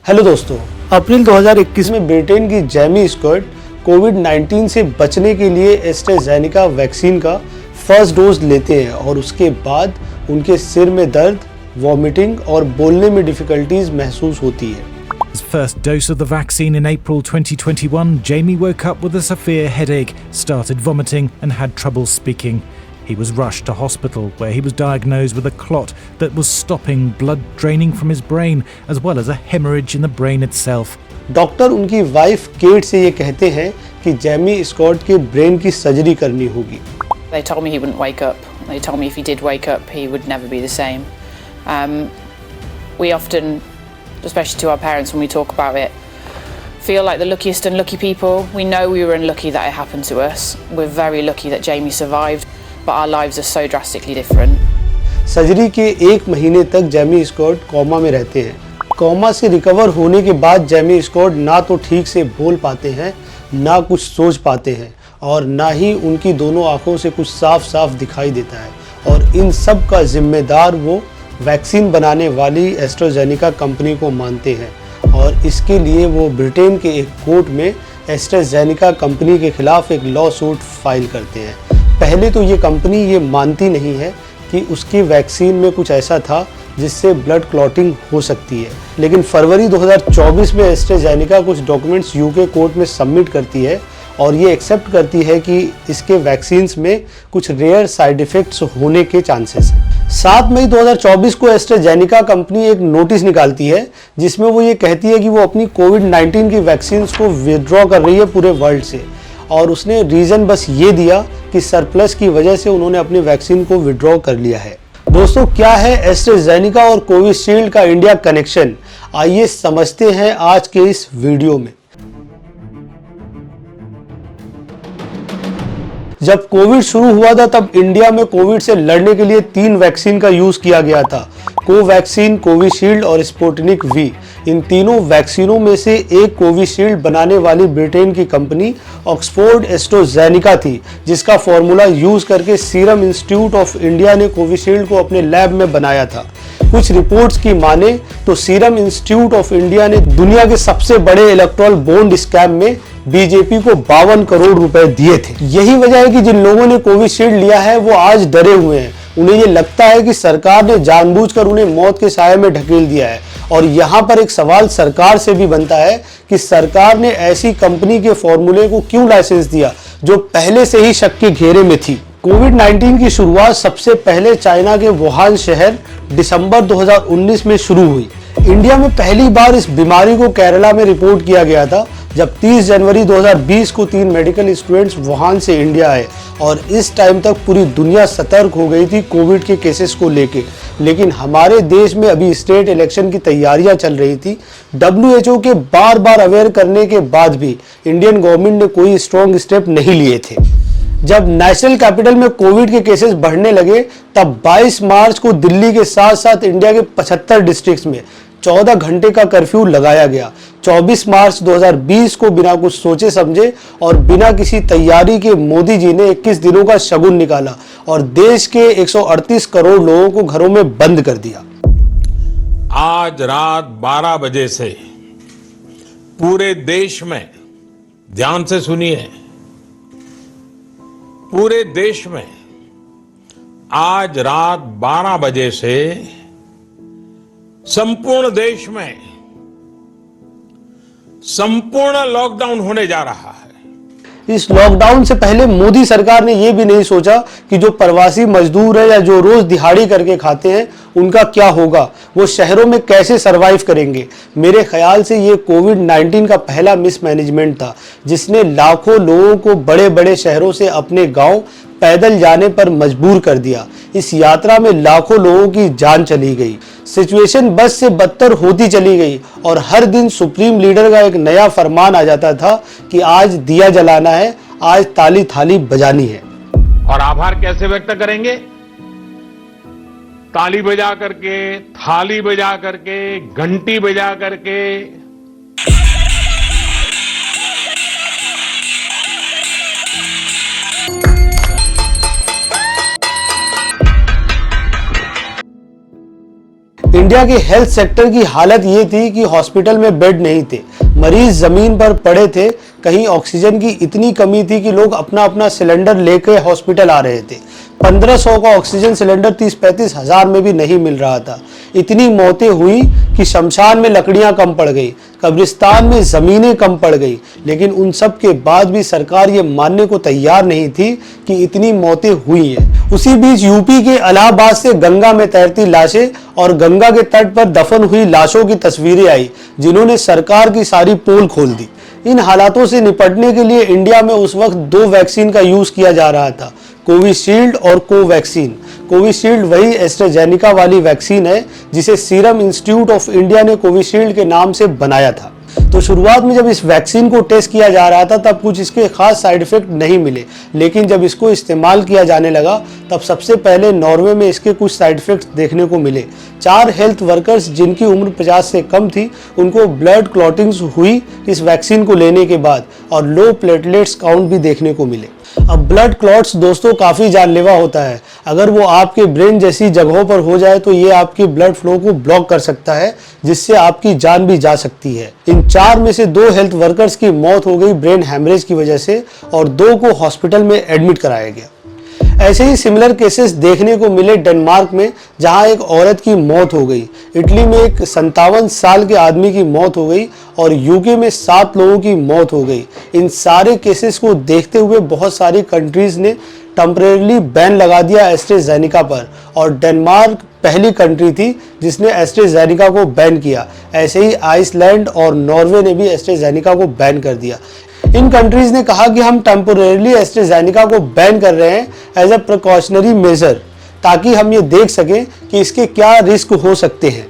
Hello दोस्तों, अप्रैल 2021 में Britain की जैमी स्कॉट कोविड-19 से बचने के लिए एस्ट्राजेनेका वैक्सीन का फर्स्ट डोज लेते हैं और उसके बाद उनके सिर में दर्द, वॉमिटिंग और बोलने में डिफिकल्टीज महसूस होती है। His first dose of the vaccine in April 2021, Jamie woke up with a severe headache, started vomiting and had trouble speaking. He was rushed to hospital where he was diagnosed with a clot that was stopping blood draining from his brain as well as a hemorrhage in the brain itself. Doctor उनकी wife cat से ये कहते हैं कि Jamie Scott के brain की surgery करनी होगी। They told me he wouldn't wake up. They told me if he did wake up, he would never be the same. We often, especially to our parents when we talk about it, feel like the luckiest unlucky people. We know we were unlucky that it happened to us. We're very lucky that Jamie survived, but our lives are so drastically different. Surgery के 1 महीने तक Jamie Scott coma में रहते हैं। Coma से recover होने के बाद जैमी स्कॉट ना तो ठीक से बोल पाते हैं, ना कुछ सोच पाते हैं और ना ही उनकी दोनों आंखों से कुछ साफ साफ दिखाई देता है। और इन सब का जिम्मेदार वो वैक्सीन बनाने वाली एस्ट्राजेनेका कंपनी को मानते हैं और इसके लिए वो ब्रिटेन के एक कोर्ट में एस्ट्राजेनेका कंपनी के खिलाफ एक लॉ सूट फाइल करते हैं। पहले तो ये कंपनी ये मानती नहीं है कि उसकी वैक्सीन में कुछ ऐसा था जिससे ब्लड क्लॉटिंग हो सकती है, लेकिन फरवरी 2024 में एस्ट्राजेनेका कुछ डॉक्यूमेंट्स यूके कोर्ट में सबमिट करती है और ये एक्सेप्ट करती है कि इसके वैक्सीन्स में कुछ रेयर साइड इफ़ेक्ट्स होने के चांसेस हैं। 7 मई 2024 को एस्ट्राजेनेका कंपनी एक नोटिस निकालती है जिसमें वो ये कहती है कि वो अपनी कोविड-19 की वैक्सीन्स को विदड्रॉ कर रही है पूरे वर्ल्ड से, और उसने रीज़न बस ये दिया कि सरप्लस की वजह से उन्होंने अपनी वैक्सीन को विदड्रॉ कर लिया है। दोस्तों, क्या है एस्ट्राजेनेका और कोविशील्ड का इंडिया कनेक्शन, आइए समझते हैं आज के इस वीडियो में। जब कोविड शुरू हुआ था तब इंडिया में कोविड से लड़ने के लिए 3 वैक्सीन का यूज किया गया था, कोवैक्सीन, कोविशील्ड और स्पुतनिक वी। इन तीनों वैक्सीनों में से एक कोविशील्ड बनाने वाली ब्रिटेन की कंपनी ऑक्सफोर्ड एस्ट्राजेनेका थी, जिसका फॉर्मूला यूज करके सीरम इंस्टीट्यूट ऑफ इंडिया ने कोविशील्ड को अपने लैब में बनाया था। कुछ रिपोर्ट्स की माने तो सीरम इंस्टीट्यूट ऑफ इंडिया ने दुनिया के सबसे बड़े इलेक्ट्रॉल बॉन्ड स्कैम में बीजेपी को 52 करोड़ रुपए दिए थे। यही वजह है कि जिन लोगों ने कोविशील्ड लिया है वो आज डरे हुए हैं। उन्हें ये लगता है कि सरकार ने जानबूझकर उन्हें मौत के साए में ढकेल दिया है। और यहाँ पर एक सवाल सरकार से भी बनता है कि सरकार ने ऐसी कंपनी के फॉर्मूले को क्यों लाइसेंस दिया जो पहले से ही शक के घेरे में थी। कोविड-19 की शुरुआत सबसे पहले चाइना के वुहान शहर दिसंबर 2019 में शुरू हुई। इंडिया में पहली बार इस बीमारी को केरला में रिपोर्ट किया गया था जब 30 जनवरी 2020 को 3 मेडिकल स्टूडेंट्स वुहान से इंडिया आए और इस टाइम तक पूरी दुनिया सतर्क हो गई थी कोविड के केसेस को लेके। लेकिन हमारे देश में अभी स्टेट इलेक्शन की तैयारियां चल रही थी। WHO के बार बार अवेयर करने के बाद भी इंडियन गवर्नमेंट ने कोई स्ट्रॉन्ग स्टेप नहीं लिए थे। जब नेशनल कैपिटल में कोविड के केसेस बढ़ने लगे तब 22 मार्च को दिल्ली के साथ साथ इंडिया के 75 डिस्ट्रिक्ट्स में 14 घंटे का कर्फ्यू लगाया गया। 24 मार्च 2020 को बिना कुछ सोचे समझे और बिना किसी तैयारी के मोदी जी ने 21 दिनों का शगुन निकाला और देश के 138 करोड़ लोगों को घरों में बंद कर दिया। आज रात 12 बजे से पूरे देश में, ध्यान से सुनिए, पूरे देश में आज रात 12 बजे से संपूर्ण देश में संपूर्ण लॉकडाउन होने जा रहा है। इस लॉकडाउन से पहले मोदी सरकार ने यह भी नहीं सोचा कि जो प्रवासी मजदूर है या जो रोज दिहाड़ी करके खाते हैं उनका क्या होगा, वो शहरों में कैसे सरवाइव करेंगे। मेरे ख्याल से ये कोविड-19 का पहला मिसमैनेजमेंट था जिसने लाखों लोगों को बड़े बड़े शहरों से अपने गांव पैदल जाने पर मजबूर कर दिया। इस यात्रा में लाखों लोगों की जान चली गई। सिचुएशन बस से बदतर होती चली गई और हर दिन सुप्रीम लीडर का एक नया फरमान आ जाता था कि आज दिया जलाना है, आज ताली थाली बजानी है। और आभार कैसे व्यक्त करेंगे? ताली बजा करके, थाली बजा करके, घंटी बजा करके। इंडिया के हेल्थ सेक्टर की हालत ये थी कि हॉस्पिटल में बेड नहीं थे, मरीज जमीन पर पड़े थे, कहीं ऑक्सीजन की इतनी कमी थी कि लोग अपना अपना सिलेंडर लेके हॉस्पिटल आ रहे थे। 1500 का ऑक्सीजन सिलेंडर 30-35 हज़ार में भी नहीं मिल रहा था। इतनी मौतें हुई कि शमशान में लकड़ियां कम पड़ गई, कब्रिस्तान में ज़मीनें कम पड़ गई, लेकिन उन सब के बाद भी सरकार ये मानने को तैयार नहीं थी कि इतनी मौतें हुई हैं। उसी बीच यूपी के इलाहाबाद से गंगा में तैरती लाशें और गंगा के तट पर दफन हुई लाशों की तस्वीरें आई, जिन्होंने सरकार की सारी पोल खोल दी। इन हालातों से निपटने के लिए इंडिया में उस वक्त 2 वैक्सीन का यूज किया जा रहा था, कोविशील्ड और कोवैक्सीन। कोविशील्ड वही एस्ट्राजेनेका वाली वैक्सीन है जिसे सीरम इंस्टीट्यूट ऑफ इंडिया ने कोविशील्ड के नाम से बनाया था। तो शुरुआत में जब इस वैक्सीन को टेस्ट किया जा रहा था तब कुछ इसके खास साइड इफेक्ट नहीं मिले, लेकिन जब इसको इस्तेमाल किया जाने लगा तब सबसे पहले नॉर्वे में इसके कुछ साइड इफेक्ट्स देखने को मिले। 4 हेल्थ वर्कर्स जिनकी उम्र 50 से कम थी, उनको ब्लड क्लॉटिंग्स हुई इस वैक्सीन को लेने के बाद, और लो प्लेटलेट्स काउंट भी देखने को मिले। अब ब्लड क्लॉट्स दोस्तों काफ़ी जानलेवा होता है। अगर वो आपके ब्रेन जैसी जगहों पर हो जाए तो ये आपकी ब्लड फ्लो को ब्लॉक कर सकता है, जिससे आपकी जान भी जा सकती है। इन 4 में से 2 हेल्थ वर्कर्स की मौत हो गई ब्रेन हैमरेज की वजह से, और 2 को हॉस्पिटल में एडमिट कराया गया। ऐसे ही सिमिलर केसेस देखने को मिले डेनमार्क में, जहां एक औरत की मौत हो गई। इटली में एक 57 साल के आदमी की मौत हो गई, और यूके में 7 लोगों की मौत हो गई। इन सारे केसेस को देखते हुए बहुत सारी कंट्रीज ने टेम्परेरीली बैन लगा दिया एस्ट्राजेनेका पर, और डेनमार्क पहली कंट्री थी जिसने एस्ट्राजेनेका को बैन किया। ऐसे ही आइसलैंड और नॉर्वे ने भी एस्ट्राजेनेका को बैन कर दिया। इन कंट्रीज ने कहा कि हम टेम्पोरेरीली एस्ट्राजेनेका को बैन कर रहे हैं एज अ प्रिकॉशनरी मेजर, ताकि हम ये देख सकें कि इसके क्या रिस्क हो सकते हैं।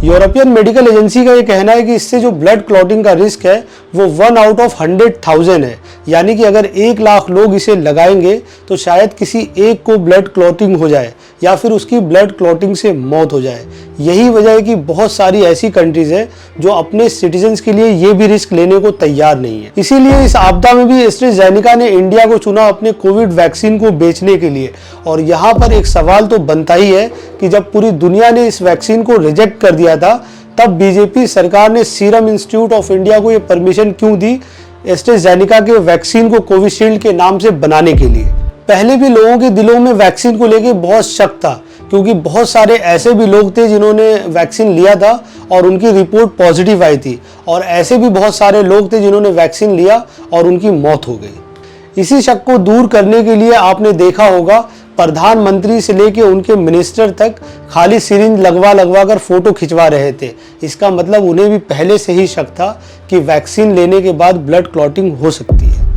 यूरोपियन मेडिकल एजेंसी का ये कहना है कि इससे जो ब्लड क्लॉटिंग का रिस्क है वो 1 आउट ऑफ 100,000 है, यानी कि अगर 1 लाख लोग इसे लगाएंगे तो शायद किसी एक को ब्लड क्लॉटिंग हो जाए या फिर उसकी ब्लड क्लॉटिंग से मौत हो जाए। यही वजह है कि बहुत सारी ऐसी कंट्रीज हैं जो अपने सिटीजन्स के लिए ये भी रिस्क लेने को तैयार नहीं है। इसीलिए इस आपदा में भी एस्ट्राजेनेका ने इंडिया को चुना अपने कोविड वैक्सीन को बेचने के लिए। और यहाँ पर एक सवाल तो बनता ही है कि जब पूरी दुनिया ने इस वैक्सीन को रिजेक्ट कर दिया था, तब बीजेपी सरकार ने सीरम इंस्टीट्यूट ऑफ इंडिया को ये परमिशन क्यों दी एस्ट्राजेनेका के वैक्सीन को कोविशील्ड के नाम से बनाने के लिए। पहले भी लोगों के दिलों में वैक्सीन को लेके बहुत शक था, क्योंकि बहुत सारे ऐसे भी लोग थे जिन्होंने वैक्सीन लिया था और उनकी रिपोर्ट पॉजिटिव आई थी, और ऐसे भी बहुत सारे लोग थे जिन्होंने वैक्सीन लिया और उनकी मौत हो गई। इसी शक को दूर करने के लिए आपने देखा होगा प्रधानमंत्री से लेके उनके मिनिस्टर तक खाली सिरिंज लगवा कर फोटो खिंचवा रहे थे। इसका मतलब उन्हें भी पहले से ही शक था कि वैक्सीन लेने के बाद ब्लड क्लॉटिंग हो सकती है।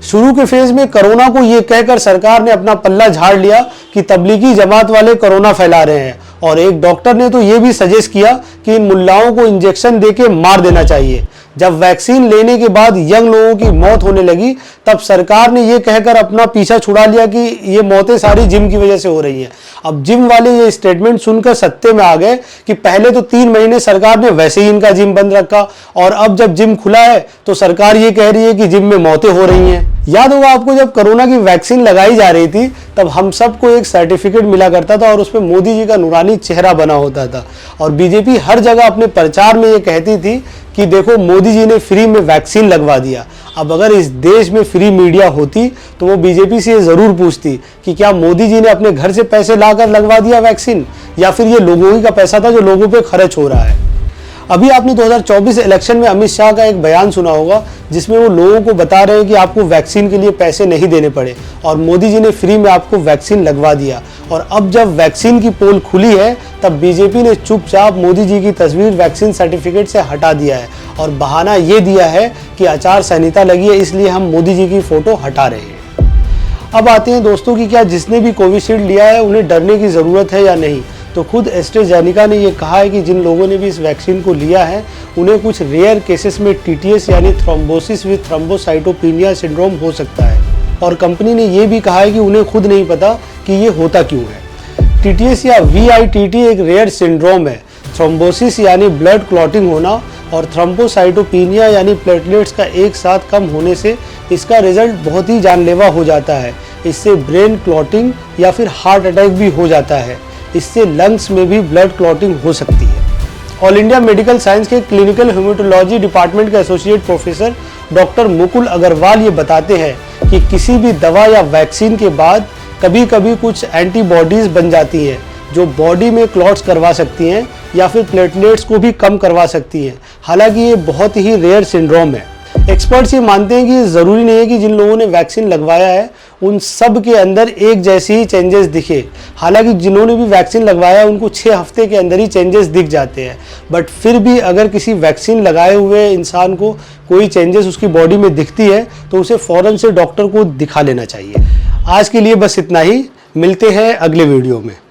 शुरू के फेज में कोरोना को ये कहकर सरकार ने अपना पल्ला झाड़ लिया कि तबलीगी जमात वाले कोरोना फैला रहे हैं, और एक डॉक्टर ने तो ये भी सजेस्ट किया कि इन मुल्लाओं को इंजेक्शन देके मार देना चाहिए। जब वैक्सीन लेने के बाद यंग लोगों की मौत होने लगी, तब सरकार ने ये कहकर अपना पीछा छुड़ा लिया कि ये मौतें सारी जिम की वजह से हो रही हैं। अब जिम वाले ये स्टेटमेंट सुनकर सत्ते में आ गए कि पहले तो 3 महीने सरकार ने वैसे ही इनका जिम बंद रखा, और अब जब जिम खुला है तो सरकार ये कह रही है कि जिम में मौतें हो रही हैं। याद होगा आपको, जब कोरोना की वैक्सीन लगाई जा रही थी तब हम सबको एक सर्टिफिकेट मिला करता था और उसमें मोदी जी का नूरानी चेहरा बना होता था, और बीजेपी हर जगह अपने प्रचार में ये कहती थी कि देखो मोदी जी ने फ्री में वैक्सीन लगवा दिया। अब अगर इस देश में फ्री मीडिया होती तो वो बीजेपी से ये जरूर पूछती कि क्या मोदी जी ने अपने घर से पैसे लाकर लगवा दिया वैक्सीन, या फिर ये लोगों ही का पैसा था जो लोगों पे खर्च हो रहा है। अभी आपने 2024 इलेक्शन में अमित शाह का एक बयान सुना होगा जिसमें वो लोगों को बता रहे हैं कि आपको वैक्सीन के लिए पैसे नहीं देने पड़े, और मोदी जी ने फ्री में आपको वैक्सीन लगवा दिया। और अब जब वैक्सीन की पोल खुली है तब बीजेपी ने चुपचाप मोदी जी की तस्वीर वैक्सीन सर्टिफिकेट से हटा दिया है, और बहाना ये दिया है कि आचार संहिता लगी है इसलिए हम मोदी जी की फोटो हटा रहे हैं। अब आते हैं दोस्तों कि क्या जिसने भी कोविशील्ड लिया है उन्हें डरने की ज़रूरत है या नहीं। तो खुद एस्ट्राजेनेका ने यह कहा है कि जिन लोगों ने भी इस वैक्सीन को लिया है उन्हें कुछ रेयर केसेस में टीटीएस यानी थ्रोम्बोसिस विद थ्रोम्बोसाइटोपिनिया सिंड्रोम हो सकता है, और कंपनी ने यह भी कहा है कि उन्हें खुद नहीं पता कि ये होता क्यों है। टीटीएस या वीआईटीटी एक रेयर सिंड्रोम है। थ्रोम्बोसिस यानी ब्लड क्लॉटिंग होना और थ्रोम्बोसाइटोपिनिया यानी प्लेटलेट्स का एक साथ कम होने से इसका रिजल्ट बहुत ही जानलेवा हो जाता है। इससे ब्रेन क्लॉटिंग या फिर हार्ट अटैक भी हो जाता है। इससे लंग्स में भी ब्लड क्लॉटिंग हो सकती है। ऑल इंडिया मेडिकल साइंस के क्लिनिकल हेमेटोलॉजी डिपार्टमेंट के associate professor doctor Mukul Agarwal ये बताते हैं कि किसी भी दवा या वैक्सीन के बाद कभी कभी कुछ एंटीबॉडीज बन जाती हैं जो बॉडी में क्लॉट्स करवा सकती हैं या फिर प्लेटलेट्स को भी कम करवा सकती हैं। हालांकि ये बहुत ही रेयर सिंड्रोम है। एक्सपर्ट्स ये मानते हैं कि ज़रूरी नहीं है कि जिन लोगों ने वैक्सीन लगवाया है उन सब के अंदर एक जैसी ही चेंजेस दिखे। हालांकि जिन्होंने भी वैक्सीन लगवाया उनको 6 हफ्ते के अंदर ही चेंजेस दिख जाते हैं, बट फिर भी अगर किसी वैक्सीन लगाए हुए इंसान को कोई चेंजेस उसकी बॉडी में दिखती है तो उसे फ़ौरन से डॉक्टर को दिखा लेना चाहिए। आज के लिए बस इतना ही, मिलते हैं अगले वीडियो में।